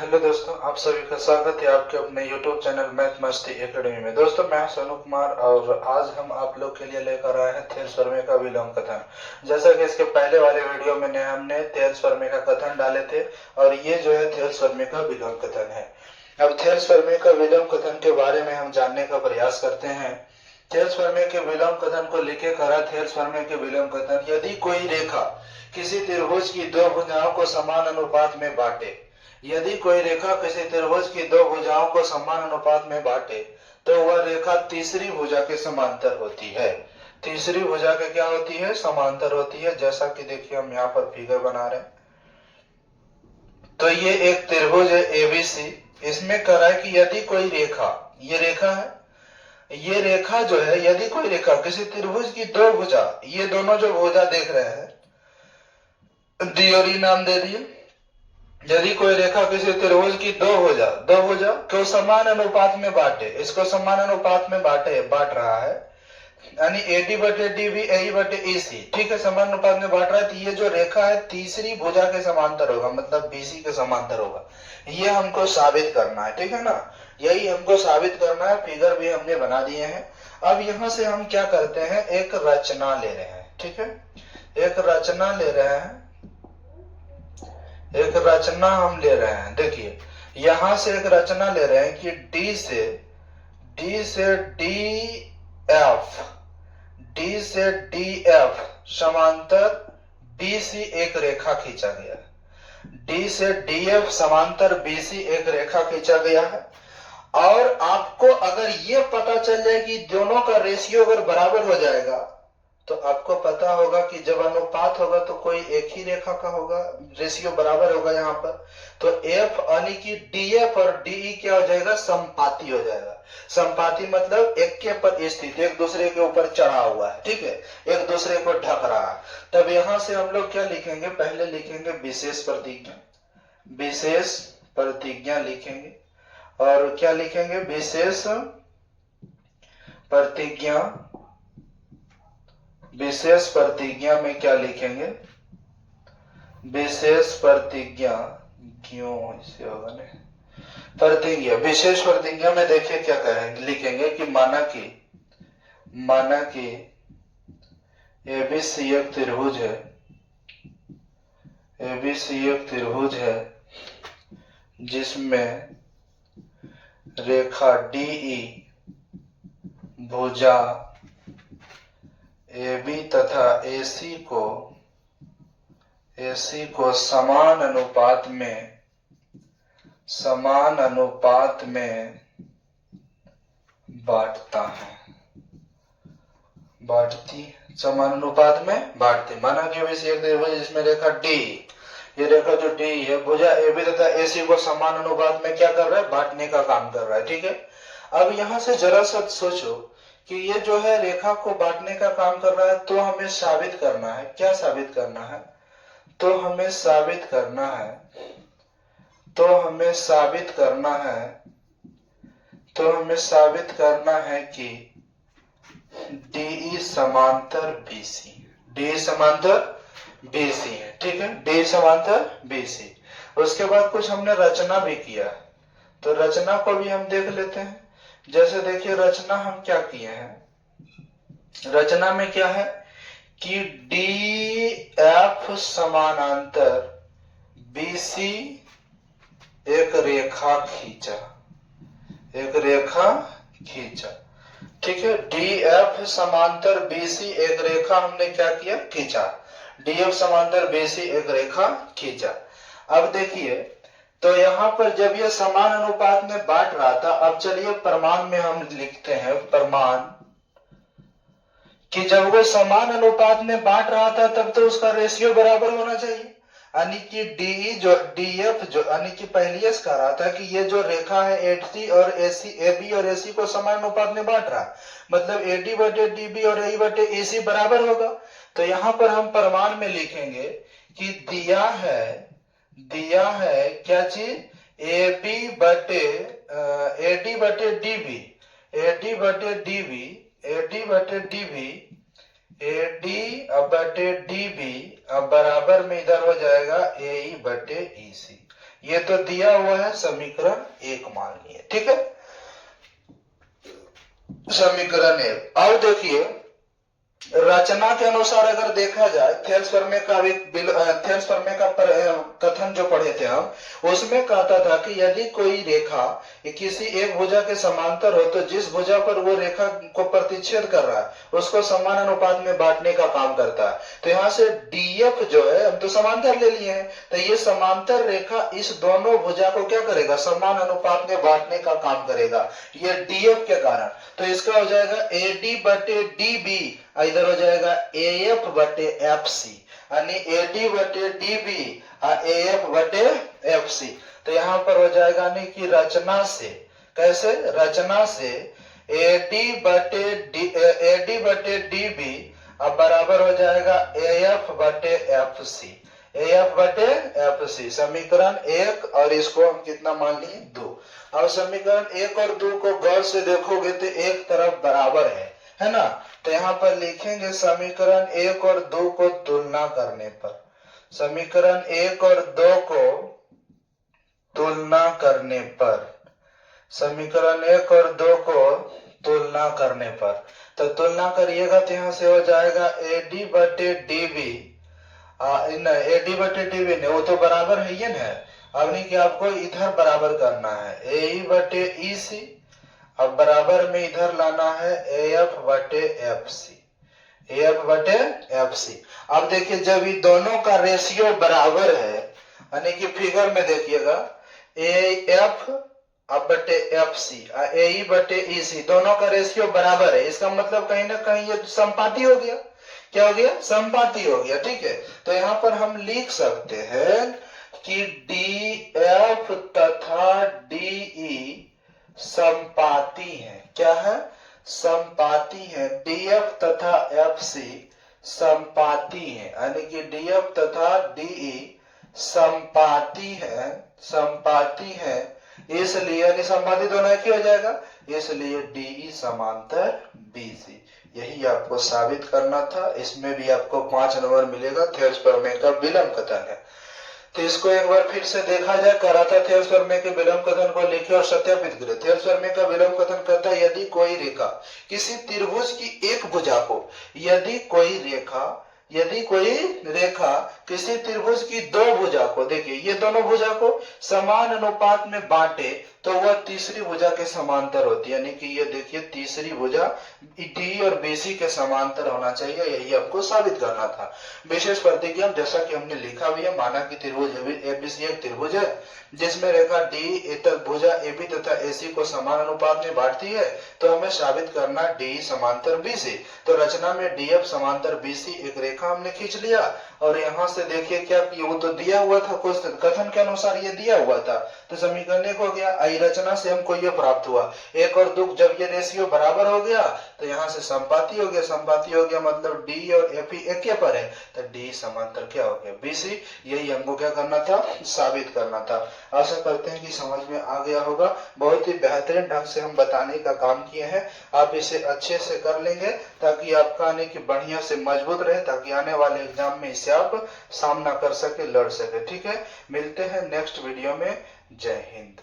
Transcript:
Hello दोस्तों, आप सभी का स्वागत है आपके अपने YouTube चैनल मैथ मस्ती एकेडमी में। दोस्तों, मैं सोनू कुमार और आज हम आप लोग के लिए लेकर आए हैं थेल्स प्रमेय का विलोम कथन। जैसा कि इसके पहले वाले वीडियो में हमने थेल्स प्रमेय का कथन डाले थे और ये जो है थेल्स प्रमेय का विलोम कथन है। अब थेल्स प्रमेय का विलोम कथन के बारे में हम जानने का प्रयास करते हैं। थेल्स प्रमेय के विलोम कथन को लिखे करा थेल्स प्रमेय के विलोम कथन, यदि कोई रेखा किसी त्रिभुज की दो भुजाओं को समान अनुपात में बांटे, यदि कोई रेखा किसी त्रिभुज की दो भुजाओं को समान अनुपात में बांटे तो वह रेखा तीसरी भुजा के समांतर होती है। तीसरी भुजा के क्या होती है? समांतर होती है। जैसा कि देखिए हम यहाँ पर फिगर बना रहे हैं। तो ये एक त्रिभुज है एबीसी। इसमें कह रहा है कि यदि कोई रेखा, ये रेखा है, ये रेखा जो है, यदि कोई रेखा किसी त्रिभुज की दो भुजा, ये दोनों जो भुजा देख रहे हैं, डी और ई नाम दे दिए। यदि कोई रेखा किसी त्रिभुज की दो भुजा को समान अनुपात में बांटे, इसको समान अनुपात में बांट रहा है, यानी एडी बटे डीबी ए बटे एसी, ठीक है, समान अनुपात में बांट रहा है, तो ये जो रेखा है तीसरी भुजा के समांतर होगा, मतलब बीसी के समांतर होगा। ये हमको साबित करना है, ठीक है ना, यही हमको साबित करना है। फिगर भी हमने बना दिए हैं। अब यहाँ से हम क्या करते हैं, एक रचना ले रहे हैं, ठीक है, एक रचना ले रहे हैं, एक रचना हम ले रहे हैं। देखिए यहां से एक रचना ले रहे हैं कि डी से डी एफ समांतर बीसी एक रेखा खींचा गया है। डी से डी एफ समांतर बीसी एक रेखा खींचा गया है। और आपको अगर ये पता चल जाए कि दोनों का रेशियो अगर बराबर हो जाएगा तो आपको पता होगा कि जब अनुपात होगा तो कोई एक ही रेखा का होगा, रेशियो बराबर होगा यहाँ पर। तो एफ यानी कि डीएफ और डीई क्या हो जाएगा? संपाती हो जाएगा। संपाती मतलब एक के पर स्थित, एक दूसरे के ऊपर चढ़ा हुआ है, ठीक है, एक दूसरे को ढक रहा है। तब यहां से हम लोग क्या लिखेंगे? पहले लिखेंगे विशेष प्रतिज्ञा। विशेष प्रतिज्ञा लिखेंगे और क्या लिखेंगे? विशेष प्रतिज्ञा। विशेष प्रतिज्ञा में क्या लिखेंगे? विशेष प्रतिज्ञा, क्यों ऐसे होगा नहीं, प्रतिज्ञा, विशेष प्रतिज्ञा में देखिए क्या कहेंगे, लिखेंगे कि माना कि एबीसी एक त्रिभुज है, एबीसी एक त्रिभुज है जिसमें रेखा डीई भुजा AB तथा AC को समान अनुपात में समान अनुपात में बांटती। माना कि ABC एक त्रिभुज जिसमें रेखा D, ये रेखा जो D है, भुजा AB तथा AC को समान अनुपात में क्या कर रहा है? बांटने का काम कर रहा है, ठीक है। अब यहां से जरा सा सोचो कि ये जो है रेखा को बांटने का काम कर रहा है, तो हमें साबित करना है, क्या साबित करना है? तो हमें साबित करना है कि DE समांतर BC, DE समांतर BC है, ठीक है, DE समांतर BC। उसके बाद कुछ हमने रचना भी किया, तो रचना को भी हम देख लेते हैं। जैसे देखिए रचना हम क्या किए हैं, रचना में क्या है कि डी एफ समानांतर बीसी एक रेखा खींचा, ठीक है, डी एफ समांतर बीसी एक रेखा हमने क्या किया? खींचा। डी एफ समांतर बीसी एक रेखा खींचा। अब देखिए, तो यहाँ पर जब ये समान अनुपात में बांट रहा था, अब चलिए प्रमाण में हम लिखते हैं, प्रमाण कि जब वो समान अनुपात में बांट रहा था तब तो उसका रेशियो बराबर होना चाहिए, यानी कि डी जो डीएफ जो, यानी कि पहले कह रहा था कि ये जो रेखा है एडी और एसी, एबी और एसी को समान अनुपात में बांट रहा, मतलब एडी बटे डीबी और ए बटे एसी बराबर होगा। तो यहाँ पर हम प्रमाण में लिखेंगे कि दिया है क्या चीज? एडी बटे डीबी, एडी बटे डीबी अब बराबर में इधर हो जाएगा ए बटे ईसी। ये तो दिया हुआ है समीकरण 1 मान लिए, ठीक है। समीकरण 1। अब देखिए रचना के अनुसार अगर देखा जाए थेल्स प्रमेय का कथन जो पढ़े थे हम, उसमें कहता था कि यदि कोई रेखा किसी एक भुजा के समांतर हो तो जिस भुजा पर वो रेखा को प्रतिच्छेद कर रहा है उसको समान अनुपात में बांटने का काम करता है। तो यहाँ से डीएफ जो है, हम तो समांतर ले लिए हैं, तो ये समांतर रेखा इस दोनों भुजा को क्या करेगा, समान अनुपात में बांटने का काम करेगा, ये डीएफ के कारण। तो इसका हो जाएगा एडी बटे डीबी, इधर हो जाएगा एएफ बटे एफ सी, यानी एडी बटे डीबी एएफ बटे एफ सी। तो यहाँ पर हो जाएगा नहीं कि रचना से, कैसे, रचना से एडी बटे डीबी अब बराबर हो जाएगा एएफ बटे एफ सी, एएफ बटे एफ सी, समीकरण 1। और इसको हम कितना मान लिए, 2। अब समीकरण 1 और 2 को गौर से देखोगे तो एक तरफ बराबर है ना। तो यहाँ पर लिखेंगे समीकरण 1 और 2 को तुलना करने पर, समीकरण 1 और 2 को तुलना करने पर, समीकरण 1 और 2 को तुलना करने पर, तो तुलना करिएगा तो यहाँ से हो जाएगा एडी बटे डीबी, एडी बटे डीबी ने वो तो बराबर है ये ना, अब नहीं कि आपको इधर बराबर करना है ए बटे ई सी, अब बराबर में इधर लाना है एएफ बटे एफ सी, एएफ बटे एफ सी। अब देखिए जब ये दोनों का रेशियो बराबर है, यानी कि फिगर में देखिएगा एएफ अब बटे एफ सी ए बटे ई सी, दोनों का रेशियो बराबर है, इसका मतलब कहीं ना कहीं ये समपाती हो गया। क्या हो गया, समपाती हो गया, ठीक है। तो यहाँ पर हम लिख सकते हैं कि डी एफ तथा डीई समपाती है। क्या है, समपाती है। डीएफ तथा एफ सी समपाती है, यानी कि डीएफ तथा डीई समपाती है, समपाती है, इसलिए यानी समपाती दोनों एक ही हो जाएगा, इसलिए डीई समांतर बीसी। यही आपको साबित करना था। इसमें भी आपको 5 नंबर मिलेगा। थेल्स प्रमेय का विलंब कथन है। तो इसको एक बार फिर से देखा जाए, करा था थेल्स प्रमेय के विलंब कथन को लिखे और सत्यापित करें। थेल्स प्रमेय का विलंब कथन कहता है यदि कोई रेखा किसी त्रिभुज की एक भुजा को, यदि कोई रेखा किसी त्रिभुज की 2 भुजा को, देखिए ये दोनों भुजा को समान अनुपात में बांटे तो वह तीसरी भुजा के समांतर होती है, यानी कि ये देखिए तीसरी भुजा डी और बीसी के समांतर होना चाहिए। यही आपको साबित करना था। विशेष प्रतिज्ञा जैसा कि हमने लिखा भी है, माना कि त्रिभुज एबीसी एक त्रिभुज है जिसमें रेखा डी भुजा एबी तथा एसी को समान अनुपात में बांटती है, तो हमें साबित करना डी समांतर बीसी। तो रचना में डीएफ समांतर बीसी एक रेखा हमने खींच लिया, और यहाँ से देखिए क्या वो तो दिया हुआ था, कुछ कथन के अनुसार ये दिया हुआ था, तो समीकरण 1 हो गया। आई रचना से हमको ये प्राप्त हुआ 1 और 2 जब ये रेशियो बराबर हो गया तो यहाँ से संपाती हो गया, संपाती हो गया मतलब डी और एफ एक के पर है, तो डी समांतर क्या हो गया, बीसी। यही हमको क्या करना था, साबित करना था। आशा करते हैं कि समझ में आ गया होगा। बहुत ही बेहतरीन ढंग से हम बताने का काम किए हैं। आप इसे अच्छे से कर लेंगे ताकि आपका आने की बढ़िया से मजबूत रहे, ताकि आने वाले एग्जाम में इसे आप सामना कर सके, लड़ सके। ठीक है, मिलते हैं नेक्स्ट वीडियो में। जय हिंद।